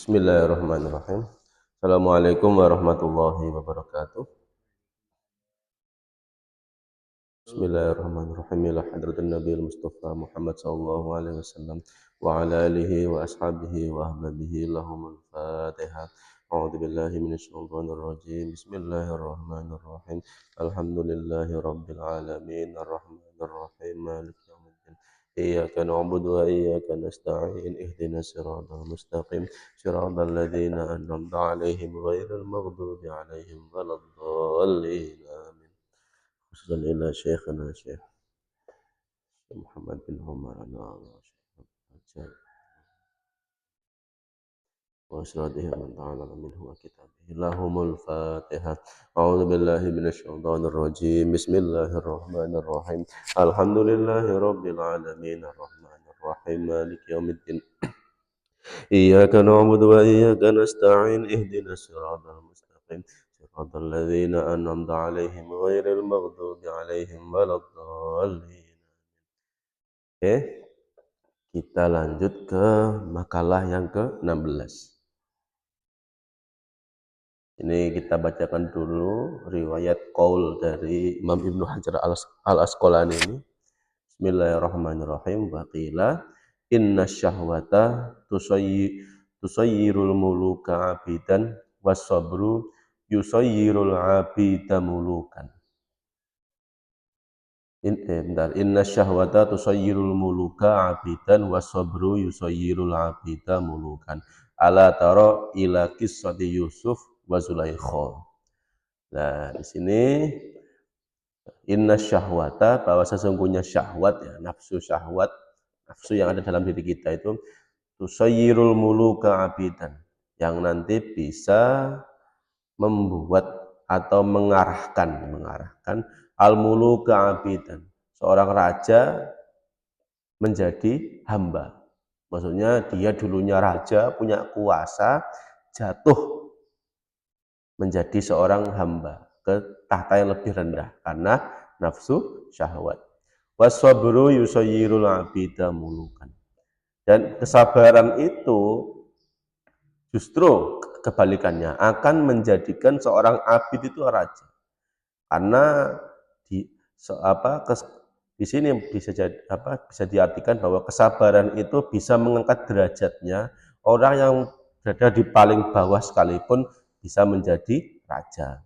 Bismillahirrahmanirrahim. Assalamualaikum warahmatullahi wabarakatuh. Bismillahirrahmanirrahim. Ila hadratin Nabi Mustafa Muhammad sallallahu alaihi wasallam wa ala alihi wa ashabihi wa ahbabihi lahumul Fatihah. A'udzu billahi minasyaitonir rajim. Bismillahirrahmanirrahim. Alhamdulillahi rabbil alamin arrahmanir rahim maliki yaumiddin. Iyyaka na'budu wa iyyaka nasta'in ihdinas siratal mustaqim siratal ladzina an'amta 'alaihim ghairil maghdubi 'alaihim waladdallin. Amin. Khususan ila syekhana Syekh Muhammad bin Umar وأسرته من تعالى منه وكتابه لهم الفاتحة أعوذ بالله من الشيطان الرجيم بسم الله الرحمن الرحيم الحمد لله رب العالمين الرحمن الرحيم مالك يوم الدين إياك نعبد وإياك نستعين اهدنا الصراط المستقيم صراط الذين أنعمت عليهم غير المغضوب عليهم ولا الضالين. Kita lanjut ke makalah yang ke-16. Ini kita bacakan dulu riwayat qaul dari Imam Ibnu Hajar al-Asqalani ini. Bismillahirrahmanirrahim. Wa qila inna syahwata tusayyirul muluka abidan was sabru yusayyirul abida mulukan. Inna syahwata tusayyirul muluka abidan was sabru yusayyirul abida mulukan. Ala tara ila qissati Yusuf wa Zulaikha. Nah, di sini inna syahwata, bahwa sesungguhnya syahwat, ya, nafsu syahwat, nafsu yang ada dalam diri kita itu tusayyirul muluka abidan, yang nanti bisa membuat atau mengarahkan al muluka abidan, seorang raja menjadi hamba. Maksudnya dia dulunya raja, punya kuasa, jatuh menjadi seorang hamba ke tahta yang lebih rendah karena nafsu syahwat. Wasabru yusayyirul abida mulukan. Dan kesabaran itu justru kebalikannya akan menjadikan seorang abid itu raja. Karena di sini bisa diartikan bahwa kesabaran itu bisa mengangkat derajatnya orang yang berada di paling bawah sekalipun bisa menjadi raja.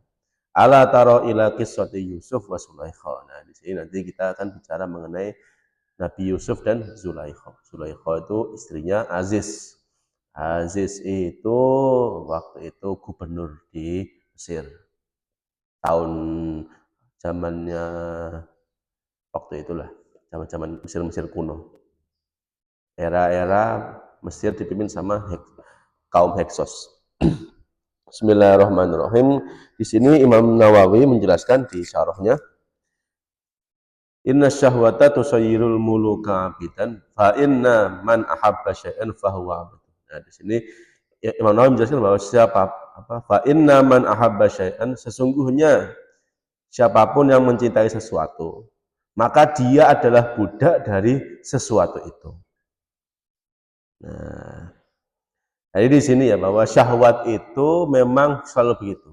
Ala taro ila qissati Yusuf wa Zulaikha. Nah, di sini nanti kita akan bicara mengenai Nabi Yusuf dan Zulaikha. Zulaikha itu istrinya Aziz. Aziz itu waktu itu gubernur di Mesir. Tahun zamannya waktu itulah, zaman Mesir kuno. Era Mesir dipimpin sama kaum Heksos. Bismillahirrahmanirrahim. Di sini Imam Nawawi menjelaskan di syarahnya, inna syahwata tusayyirul muluka abidan fa inna man ahabba syai'an fahuwa abd. Nah, di sini Imam Nawawi menjelaskan bahwa fa inna man ahabba syai'an, sesungguhnya siapapun yang mencintai sesuatu, maka dia adalah budak dari sesuatu itu. Nah, jadi di sini ya, bahwa syahwat itu memang selalu begitu.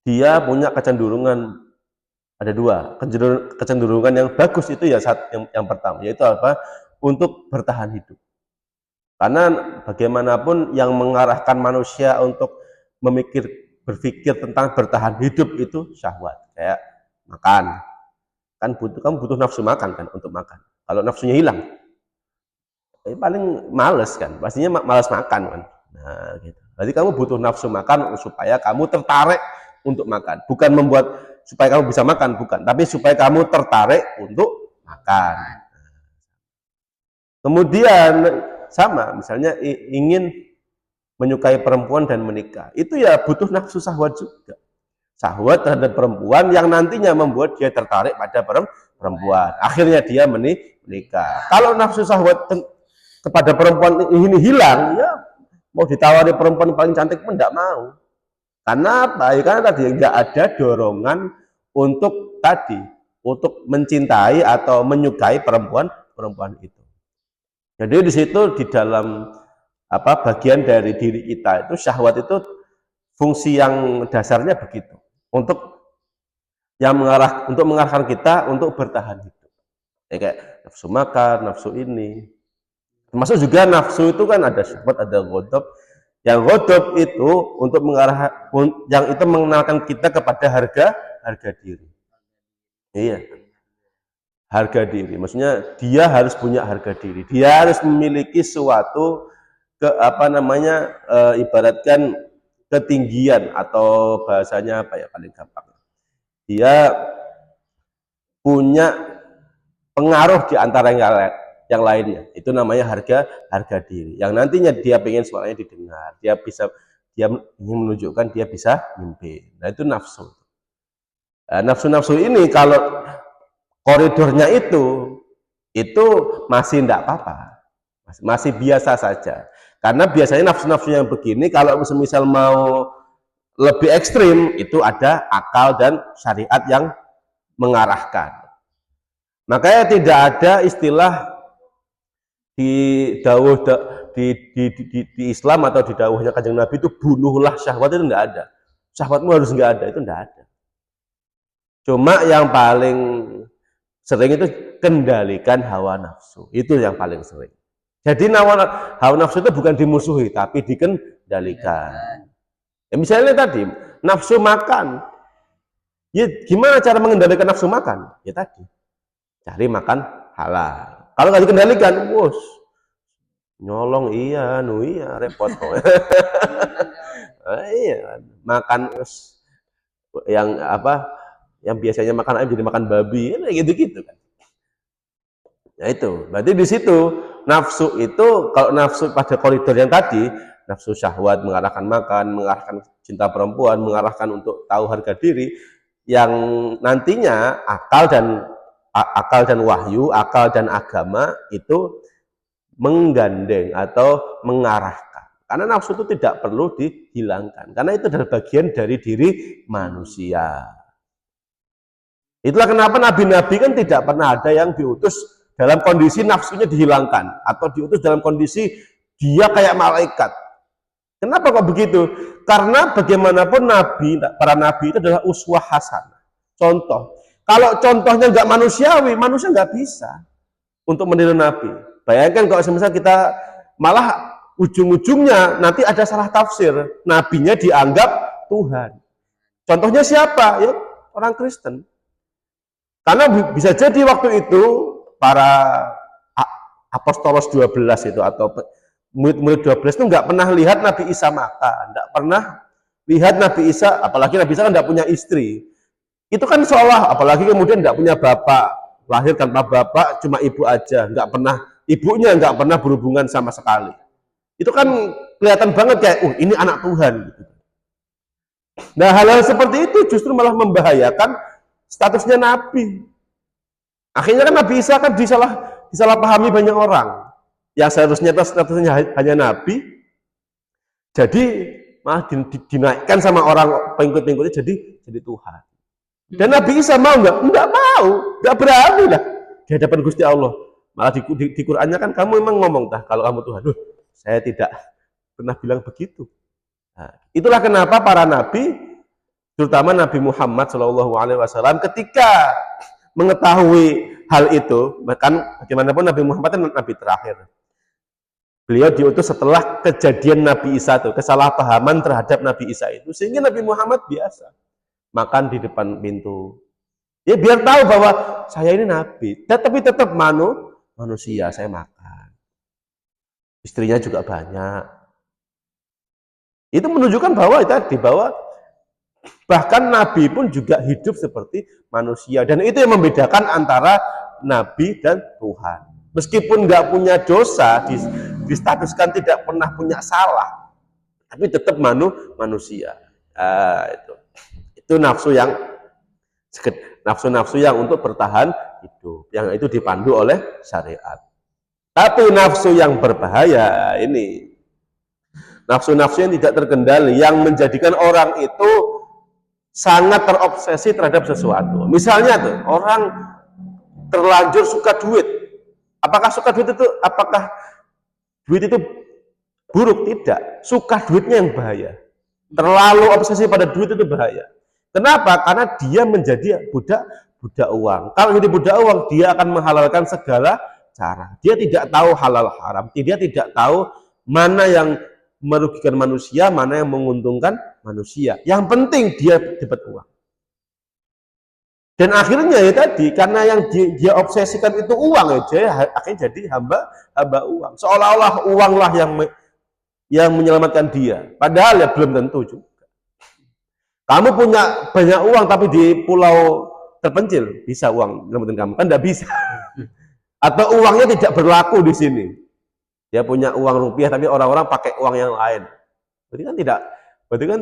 Dia punya kecenderungan, ada dua kecenderungan yang bagus itu ya, yang pertama yaitu apa? Untuk bertahan hidup. Karena bagaimanapun yang mengarahkan manusia untuk berpikir tentang bertahan hidup itu syahwat. Kayak makan, kan kamu butuh nafsu makan kan untuk makan. Kalau nafsunya hilang, paling males kan, pastinya malas makan kan. Nah, gitu. Jadi kamu butuh nafsu makan supaya kamu tertarik untuk makan, bukan membuat supaya kamu bisa makan, bukan, tapi supaya kamu tertarik untuk makan. Kemudian sama, misalnya ingin menyukai perempuan dan menikah, itu ya butuh nafsu syahwat juga. Syahwat terhadap perempuan yang nantinya membuat dia tertarik pada perempuan. Akhirnya dia menikah. Kalau nafsu syahwat kepada perempuan ini hilang, ya mau ditawari perempuan paling cantik pun tidak mau. Karena apa? Ya, karena tadi nggak ada dorongan untuk mencintai atau menyukai perempuan itu. Jadi di situ di dalam bagian dari diri kita itu syahwat itu fungsi yang dasarnya begitu untuk mengarahkan kita untuk bertahan hidup. Ya, kayak nafsu makan, nafsu ini. Termasuk juga nafsu itu kan ada syahwat, ada ghadab. Yang ghadab itu untuk yang itu mengenalkan kita kepada harga diri. Iya. Harga diri. Maksudnya dia harus punya harga diri. Dia harus memiliki suatu ibaratkan ketinggian atau bahasanya apa ya paling gampang. Dia punya pengaruh di antara yang lainnya. Itu namanya harga diri. Yang nantinya dia pengen suaranya didengar, dia ingin menunjukkan dia bisa mimpi. Nah, itu nafsu. Nah, nafsu-nafsu ini kalau koridornya itu masih tidak apa-apa. Masih biasa saja. Karena biasanya nafsu-nafsu yang begini kalau misal mau lebih ekstrim itu ada akal dan syariat yang mengarahkan. Makanya tidak ada istilah di Islam atau di dawuhnya Kanjeng Nabi itu bunuhlah syahwat, itu tidak ada. Syahwatmu harus nggak ada, itu tidak ada. Cuma yang paling sering itu kendalikan hawa nafsu, itu yang paling sering. Jadi hawa nafsu itu bukan dimusuhi, tapi dikendalikan. Ya, misalnya tadi nafsu makan, ya gimana cara mengendalikan nafsu makan? Ya tadi cari makan halal. Kalau nggak dikendalikan, bos nyolong iya repot. Iya, makan yang biasanya makan ayam jadi makan babi, gitu kan. Ya itu, berarti di situ nafsu itu, kalau nafsu pada koridor yang tadi, nafsu syahwat mengarahkan makan, mengarahkan cinta perempuan, mengarahkan untuk tahu harga diri, yang nantinya akal dan wahyu, akal dan agama itu menggandeng atau mengarahkan. Karena nafsu itu tidak perlu dihilangkan, karena itu adalah bagian dari diri manusia. Itulah kenapa nabi-nabi kan tidak pernah ada yang diutus dalam kondisi nafsunya dihilangkan, atau diutus dalam kondisi dia kayak malaikat. Kenapa kok begitu? Karena bagaimanapun para nabi itu adalah uswah hasanah, contoh. Kalau contohnya nggak manusiawi, manusia nggak bisa untuk meniru nabi. Bayangkan kalau misalnya kita malah ujung-ujungnya nanti ada salah tafsir, nabinya dianggap Tuhan. Contohnya siapa? Ya orang Kristen. Karena bisa jadi waktu itu para apostolos 12 itu atau murid-murid 12 itu nggak pernah lihat Nabi Isa makan, nggak pernah lihat Nabi Isa, apalagi Nabi Isa kan nggak punya istri. Itu kan seolah, apalagi kemudian nggak punya bapak, lahir tanpa bapak, cuma ibu aja, ibunya nggak pernah berhubungan sama sekali. Itu kan kelihatan banget kayak, ini anak Tuhan. Nah, hal-hal seperti itu justru malah membahayakan statusnya Nabi. Akhirnya kan Nabi Isa kan disalahpahami banyak orang. Yang seharusnya statusnya hanya Nabi, jadi malah dinaikkan sama orang pengikut-pengikutnya jadi Tuhan. Dan Nabi Isa mau nggak? Nggak mau, nggak berani lah di hadapan Gusti Allah. Malah di Qur'annya kan kamu memang ngomong kalau kamu Tuhan. Saya tidak pernah bilang begitu. Nah, itulah kenapa para nabi, terutama Nabi Muhammad SAW, ketika mengetahui hal itu, bahkan bagaimanapun Nabi Muhammad kan nabi terakhir. Beliau diutus setelah kejadian Nabi Isa itu, kesalahpahaman terhadap Nabi Isa itu, sehingga Nabi Muhammad biasa makan di depan pintu. Ya biar tahu bahwa saya ini nabi, tapi tetap manusia, saya makan. Istrinya juga banyak. Itu menunjukkan bahwa bahkan nabi pun juga hidup seperti manusia, dan itu yang membedakan antara nabi dan Tuhan. Meskipun nggak punya dosa, distatuskan tidak pernah punya salah, tapi tetap manusia. Itu nafsu yang untuk bertahan hidup, yang itu dipandu oleh syariat. Tapi nafsu yang berbahaya ini, nafsu-nafsu yang tidak terkendali, yang menjadikan orang itu sangat terobsesi terhadap sesuatu. Misalnya tuh, orang terlanjur suka duit. Apakah duit itu buruk, tidak. Suka duitnya yang bahaya. Terlalu obsesi pada duit itu bahaya. Kenapa? Karena dia menjadi budak uang. Kalau jadi budak uang, dia akan menghalalkan segala cara. Dia tidak tahu halal haram. Dia tidak tahu mana yang merugikan manusia, mana yang menguntungkan manusia. Yang penting dia dapat uang. Dan akhirnya ya tadi, karena yang dia obsesikan itu uang aja, akhirnya jadi hamba uang. Seolah-olah uanglah yang menyelamatkan dia. Padahal ya belum tentu juga. Kamu punya banyak uang tapi di pulau terpencil, bisa uang menyelamatkan kamu? Kan tidak bisa. Atau uangnya tidak berlaku di sini. Dia punya uang rupiah tapi orang-orang pakai uang yang lain. Berarti kan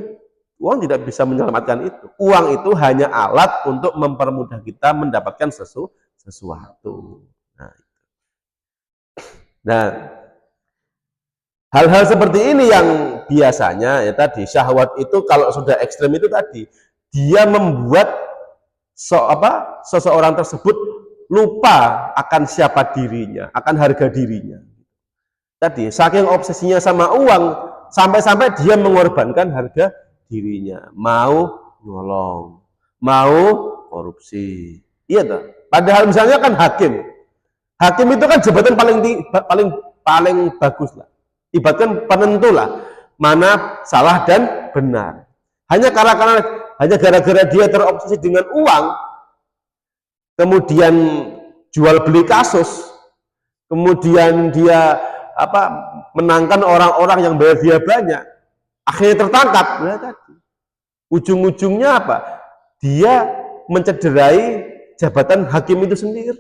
uang tidak bisa menyelamatkan itu. Uang itu hanya alat untuk mempermudah kita mendapatkan sesuatu. Nah, hal-hal seperti ini yang biasanya ya tadi syahwat itu kalau sudah ekstrem itu tadi dia membuat seseorang tersebut lupa akan siapa dirinya, akan harga dirinya. Tadi saking obsesinya sama uang sampai-sampai dia mengorbankan harga dirinya, mau nolong, mau korupsi. Iya toh? Padahal misalnya kan hakim itu kan jabatan paling bagus lah. Ibaratkan penentu lah mana salah dan benar. Hanya gara-gara dia terobsesi dengan uang, kemudian jual beli kasus, kemudian dia menangkan orang-orang yang bayar dia banyak, akhirnya tertangkap. Nah, tadi ujung-ujungnya apa? Dia mencederai jabatan hakim itu sendiri.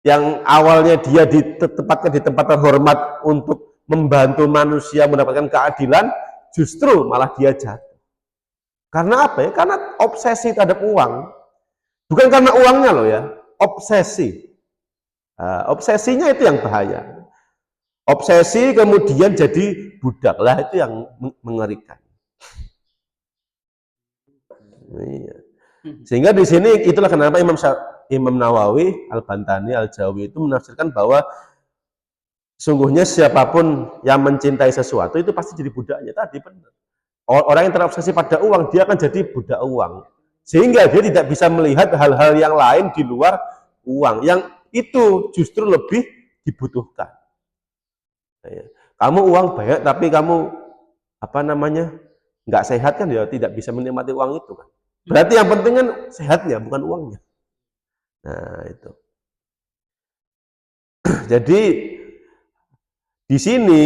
Yang awalnya dia ditempatkan di tempat terhormat untuk membantu manusia mendapatkan keadilan, justru malah dia jatuh. Karena apa ya? Karena obsesi terhadap uang. Bukan karena uangnya loh ya, obsesi. Obsesinya itu yang bahaya. Obsesi kemudian jadi budak lah, itu yang mengerikan. Iya. Sehingga di sini itulah kenapa Imam Nawawi, Al-Bantani, Al-Jawi itu menafsirkan bahwa sungguhnya siapapun yang mencintai sesuatu itu pasti jadi budaknya. Tadi benar. Orang yang terobsesi pada uang, dia akan jadi budak uang. Sehingga dia tidak bisa melihat hal-hal yang lain di luar uang. Yang itu justru lebih dibutuhkan. Kamu uang banyak, tapi kamu nggak sehat kan, ya tidak bisa menikmati uang itu kan. Berarti yang penting kan sehatnya, bukan uangnya. Nah itu. Jadi di sini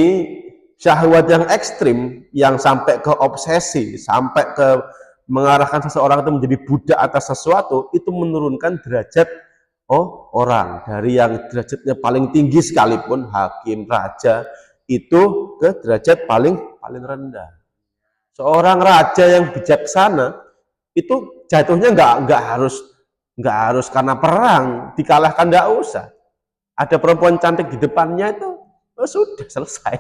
syahwat yang ekstrim, yang sampai ke obsesi, sampai ke mengarahkan seseorang itu menjadi budak atas sesuatu, itu menurunkan derajat orang dari yang derajatnya paling tinggi sekalipun hakim, raja, itu ke derajat paling rendah. Seorang raja yang bijaksana itu jatuhnya nggak harus karena perang dikalahkan, nggak usah. Ada perempuan cantik di depannya itu sudah selesai.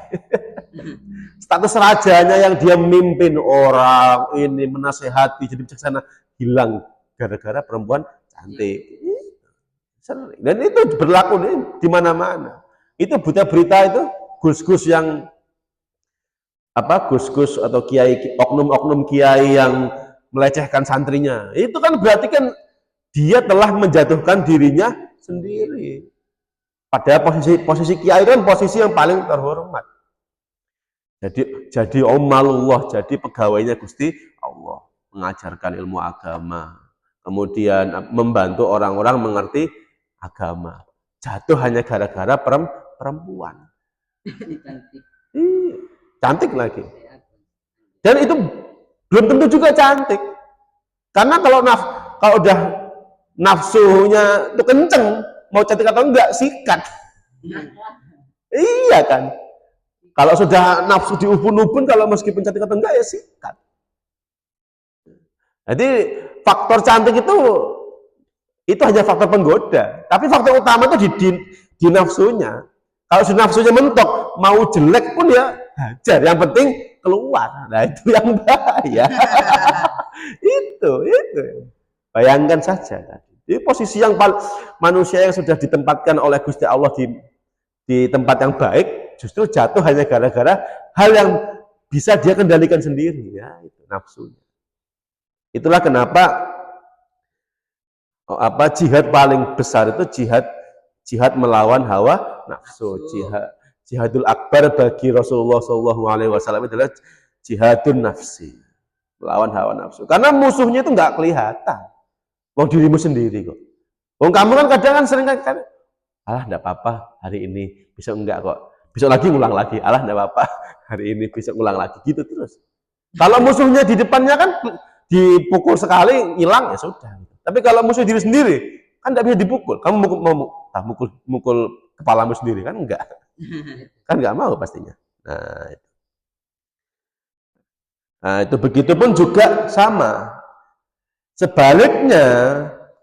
Status rajanya yang dia memimpin orang ini, menasehati, jadi bijaksana, hilang gara-gara perempuan cantik. Dan itu berlaku di mana-mana. Itu berita itu gus-gus yang gus-gus atau kiai, oknum-oknum kiai yang melecehkan santrinya. Itu kan berarti kan dia telah menjatuhkan dirinya sendiri. Padahal posisi kiai itu kan posisi yang paling terhormat. Jadi omalullah, jadi pegawainya Gusti Allah, mengajarkan ilmu agama, kemudian membantu orang-orang mengerti agama. Jatuh hanya gara-gara perempuan. Cantik lagi. Dan itu belum tentu juga cantik. Karena kalau udah nafsunya itu kenceng, mau cantik atau enggak, sikat. Iya kan? Kalau sudah nafsu diubun-ubun, kalau meskipun cantik atau enggak, ya sikat. Jadi faktor cantik itu hanya faktor penggoda. Tapi faktor utama itu di nafsunya. Kalau si nafsunya mentok, mau jelek pun ya hajar. Yang penting keluar. Nah itu yang bahaya. itu. Bayangkan saja tadi. Ini posisi yang manusia yang sudah ditempatkan oleh Gusti Allah di tempat yang baik, justru jatuh hanya gara-gara hal yang bisa dia kendalikan sendiri, ya itu nafsunya. Itulah kenapa jihad paling besar itu jihad melawan hawa nafsu. Jihadul akbar bagi Rasulullah SAW adalah jihadun nafsi, melawan hawa nafsu. Karena musuhnya itu nggak kelihatan. Wong dirimu sendiri kok. Wong kamu kan kadang kan sering kan, alah enggak apa-apa hari ini, besok enggak kok. Besok lagi ngulang lagi, alah enggak apa-apa hari ini, besok ngulang lagi, gitu terus. Kalau musuhnya di depannya kan dipukul sekali hilang ya sudah. Tapi kalau musuh diri sendiri kan enggak bisa dipukul. Kamu mukul kepalamu sendiri kan enggak. Kan enggak mau pastinya. Nah, itu begitupun juga sama. Sebaliknya,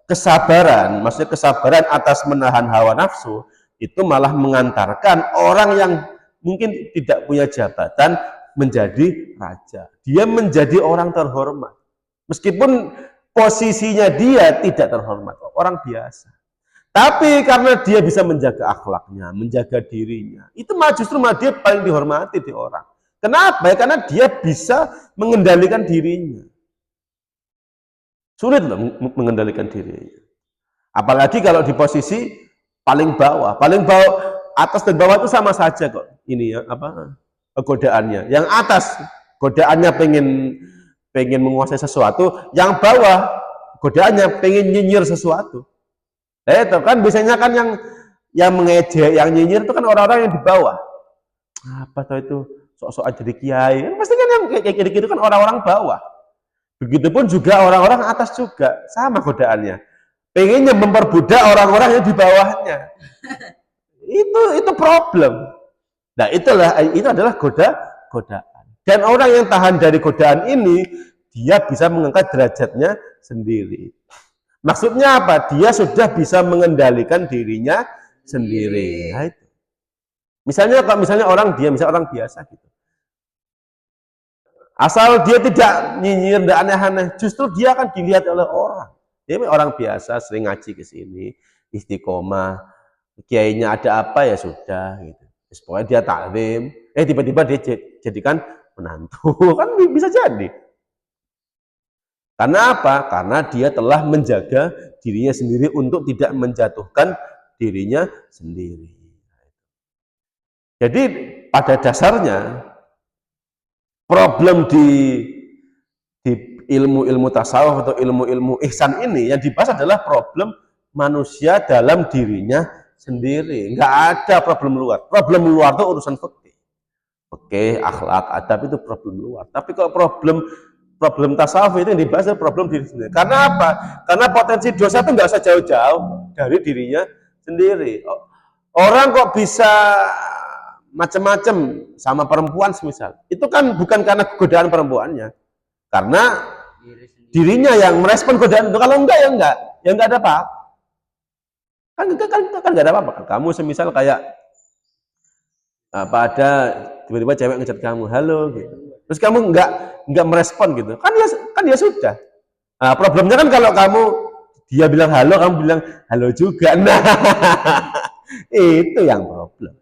kesabaran, maksudnya kesabaran atas menahan hawa nafsu, itu malah mengantarkan orang yang mungkin tidak punya jabatan menjadi raja. Dia menjadi orang terhormat. Meskipun posisinya dia tidak terhormat, orang biasa. Tapi karena dia bisa menjaga akhlaknya, menjaga dirinya, itu justru dia paling dihormati di orang. Kenapa? Ya, karena dia bisa mengendalikan dirinya. Sulit loh mengendalikan diri. Apalagi kalau di posisi paling bawah atas dan bawah itu sama saja kok. Ini ya godaannya. Yang atas godaannya pengen menguasai sesuatu, yang bawah godaannya pengen nyinyir sesuatu. Itu kan biasanya kan yang mengejek, yang nyinyir itu kan orang-orang yang di bawah. Apa tahu itu sok-sokan jadi kiai. Pasti kan yang kayak gitu kan orang-orang bawah. Begitupun juga orang-orang atas juga sama godaannya. Pengennya memperbudak orang-orang yang di bawahnya. Itu problem. Nah, itu adalah godaan. Dan orang yang tahan dari godaan ini, dia bisa mengangkat derajatnya sendiri. Maksudnya apa? Dia sudah bisa mengendalikan dirinya sendiri. Nah, itu. Misalnya orang biasa gitu. Asal dia tidak nyinyir, tidak aneh-aneh, justru dia akan dilihat oleh orang. Dia orang biasa, sering ngaji ke sini, istiqomah, kiainya ada apa ya sudah, gitu. Pokoknya dia taklim, tiba-tiba dia jadikan menantu, kan bisa jadi. Karena apa? Karena dia telah menjaga dirinya sendiri untuk tidak menjatuhkan dirinya sendiri. Jadi pada dasarnya problem di ilmu-ilmu tasawuf atau ilmu-ilmu ihsan ini yang dibahas adalah problem manusia dalam dirinya sendiri. Enggak ada problem luar. Problem luar itu urusan fikih, akhlak, adab itu problem luar. Tapi kalau problem tasawuf itu yang dibahas adalah problem diri sendiri. Karena apa? Karena potensi dosa itu enggak usah jauh-jauh dari dirinya sendiri. Orang kok bisa macam-macam sama perempuan semisal, itu kan bukan karena godaan perempuannya, karena dirinya yang merespon godaan itu. Kalau enggak ya enggak ada apa, kan enggak ada apa-apa. Kamu semisal kayak ada tiba-tiba cewek ngechat kamu, halo gitu, terus kamu enggak merespon gitu, kan ya sudah. Nah, problemnya kan kalau dia bilang halo, kamu bilang halo juga, nah itu yang problem.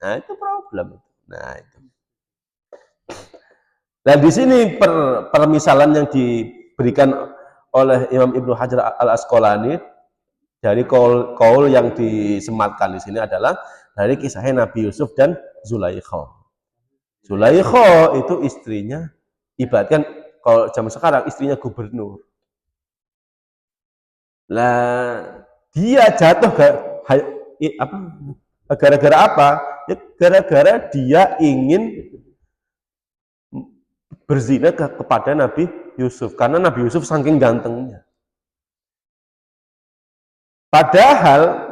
Nah, itu problem. Nah, itu. Dan di sini permisalan yang diberikan oleh Imam Ibnu Hajar Al-Asqalani dari kaul yang disematkan di sini adalah dari kisahnya Nabi Yusuf dan Zulaikha. Zulaikha itu istrinya, ibaratkan kalau zaman sekarang istrinya gubernur. Lah, dia jatuh gara-gara apa? Ya, gara-gara dia ingin berzina kepada Nabi Yusuf, karena Nabi Yusuf saking gantengnya. Padahal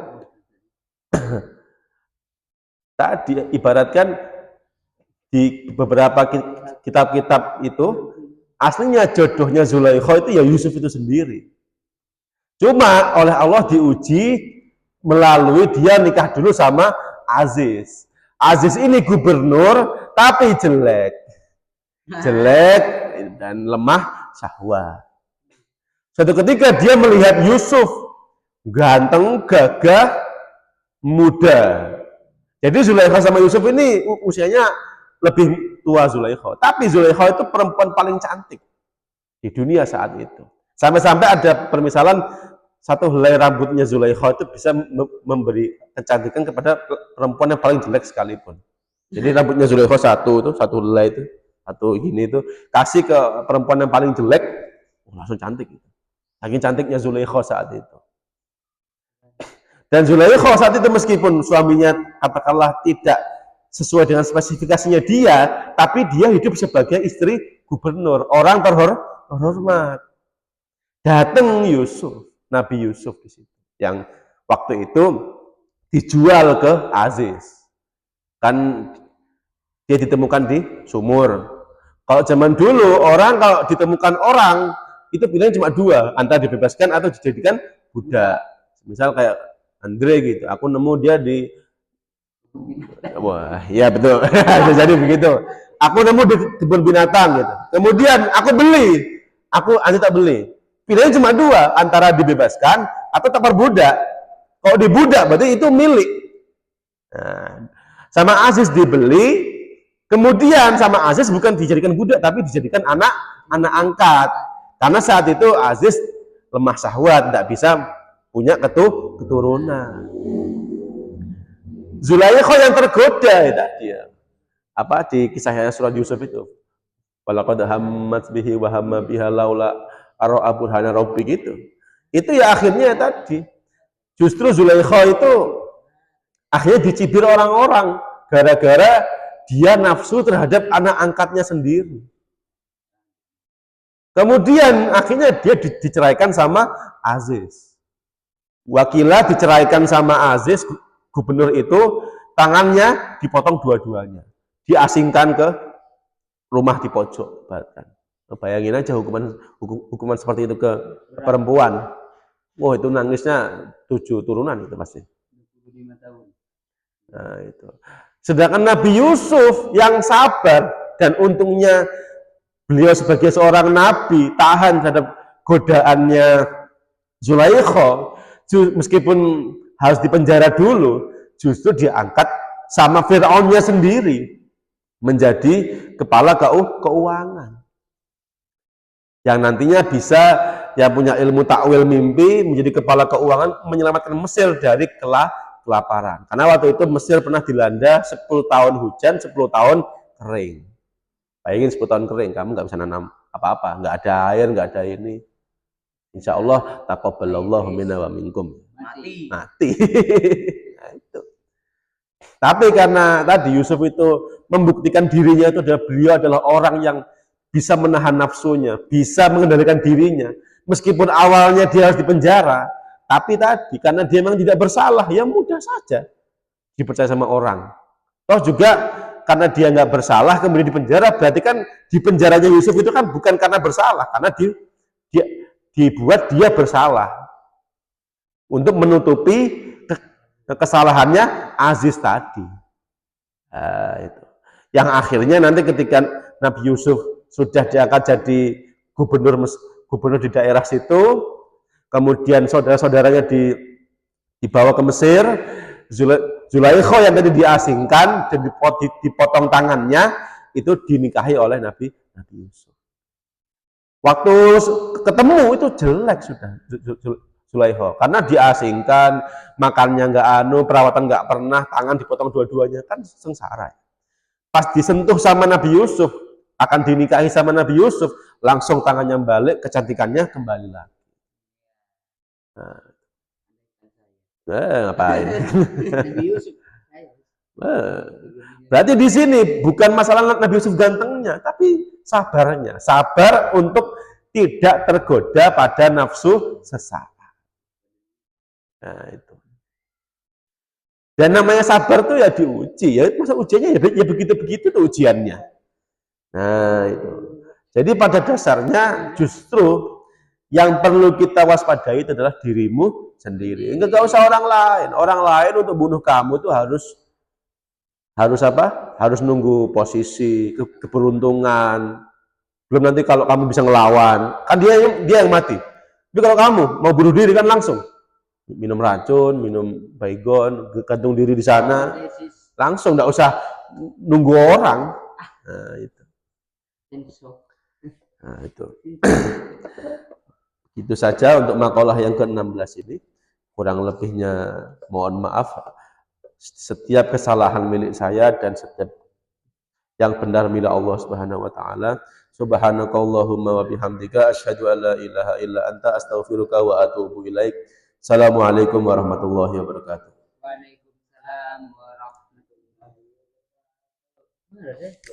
tadi ibaratkan di beberapa kitab-kitab itu aslinya jodohnya Zulaikha itu ya Yusuf itu sendiri. Cuma oleh Allah diuji melalui dia nikah dulu sama Aziz. Aziz ini gubernur tapi jelek dan lemah syahwat. Suatu ketika dia melihat Yusuf ganteng, gagah, muda, Jadi Zulaikha sama Yusuf ini usianya lebih tua Zulaikha. Tapi Zulaikha itu perempuan paling cantik di dunia saat itu. Sampai-sampai ada permisalan satu helai rambutnya Zulaikha itu bisa memberi kecantikan kepada perempuan yang paling jelek sekalipun. Jadi rambutnya Zulaikha satu helai itu, satu gini itu, kasih ke perempuan yang paling jelek, langsung cantik. Saking cantiknya Zulaikha saat itu. Dan Zulaikha saat itu meskipun suaminya katakanlah tidak sesuai dengan spesifikasinya dia, tapi dia hidup sebagai istri gubernur, orang terhormat. Datang Yusuf, Nabi Yusuf di situ, yang waktu itu dijual ke Aziz. Kan dia ditemukan di sumur. Kalau zaman dulu orang kalau ditemukan orang itu pilihan cuma dua, antara dibebaskan atau dijadikan budak. Misal kayak Andre gitu, aku nemu dia di, wah, ya betul, jadi begitu. Aku nemu di kebun binatang gitu. Kemudian aku beli, Andre tak beli. Pilihannya cuma dua, antara dibebaskan atau terperbudak. Kalau dibudak berarti itu milik. Nah, sama Aziz dibeli, kemudian sama Aziz bukan dijadikan budak, tapi dijadikan anak angkat. Karena saat itu Aziz lemah syahwat, tidak bisa punya keturunan. Zulaikha yang tergoda tadi ya. Apa di kisahnya surat Yusuf itu? Walaqad hammat bihi wa hamma biha laula ara'a burhana rabbi gitu. Itu ya akhirnya tadi. Justru Zulaikha itu akhirnya dicibir orang-orang gara-gara dia nafsu terhadap anak angkatnya sendiri. Kemudian akhirnya dia diceraikan sama Aziz. Wakilah diceraikan sama Aziz, gubernur itu tangannya dipotong dua-duanya, diasingkan ke rumah di pojok Batan. Bayangin aja hukuman seperti itu ke perempuan. Wah, itu nangisnya 7 turunan itu pasti. Nah, itu. Sedangkan Nabi Yusuf yang sabar, dan untungnya beliau sebagai seorang nabi tahan terhadap godaannya Zulaikha, meskipun harus dipenjara dulu, justru diangkat sama Fir'aunnya sendiri menjadi kepala keuangan, yang nantinya bisa yang punya ilmu takwil mimpi menjadi kepala keuangan, menyelamatkan Mesir dari kelaparan. Karena waktu itu Mesir pernah dilanda 10 tahun hujan, 10 tahun kering. Bayangin 10 tahun kering, kamu nggak bisa nanam apa-apa, nggak ada air, nggak ada ini. Insya Allah taqabbalallahu minna wa minkum. Mati. Nah, itu. Tapi karena tadi Yusuf itu membuktikan dirinya itu beliau adalah orang yang bisa menahan nafsunya, bisa mengendalikan dirinya. Meskipun awalnya dia harus dipenjara, tapi tadi karena dia memang tidak bersalah, ya mudah saja dipercaya sama orang. Toh juga karena dia nggak bersalah kemudian dipenjara, berarti kan di penjaranya Yusuf itu kan bukan karena bersalah, karena dia dibuat dia bersalah untuk menutupi kesalahannya Aziz tadi. Itu. Yang akhirnya nanti ketika Nabi Yusuf sudah diangkat jadi gubernur di daerah situ, kemudian saudara-saudaranya dibawa ke Mesir, Zulaikha yang tadi diasingkan dan dipotong tangannya itu dinikahi oleh Nabi Yusuf. Waktu ketemu itu jelek sudah Zulaikha, karena diasingkan, makannya nggak perawatan nggak pernah, tangan dipotong dua-duanya, kan sengsara. Pas disentuh sama Nabi Yusuf, akan dinikahi sama Nabi Yusuf, langsung tangannya balik, kecantikannya kembali lagi. Ngapain? Berarti di sini bukan masalah Nabi Yusuf gantengnya, tapi sabarnya, sabar untuk tidak tergoda pada nafsu sesaat. Nah, itu. Dan namanya sabar tuh ya diuji, ya masa ujiannya ya begitu-begitu tuh ujiannya. Nah, itu. Jadi pada dasarnya justru yang perlu kita waspadai itu adalah dirimu sendiri. Enggak usah orang lain. Orang lain untuk bunuh kamu itu harus apa? Harus nunggu posisi, keberuntungan. Belum nanti kalau kamu bisa ngelawan, kan dia yang mati. Tapi kalau kamu mau bunuh diri kan langsung minum racun, minum baygon, gantung diri di sana, langsung, nggak usah nunggu orang. Nah, itu. Nah, itu. Itu saja untuk makalah yang ke-16 ini. Kurang lebihnya mohon maaf. Setiap kesalahan milik saya dan setiap yang benar milik Allah Subhanahu wa taala. Subhanakallahumma wa bihamdika asyhadu an la ilaha illa anta astaghfiruka wa atubu ilaik. Assalamualaikum warahmatullahi wabarakatuh. Waalaikumsalam warahmatullahi wabarakatuh.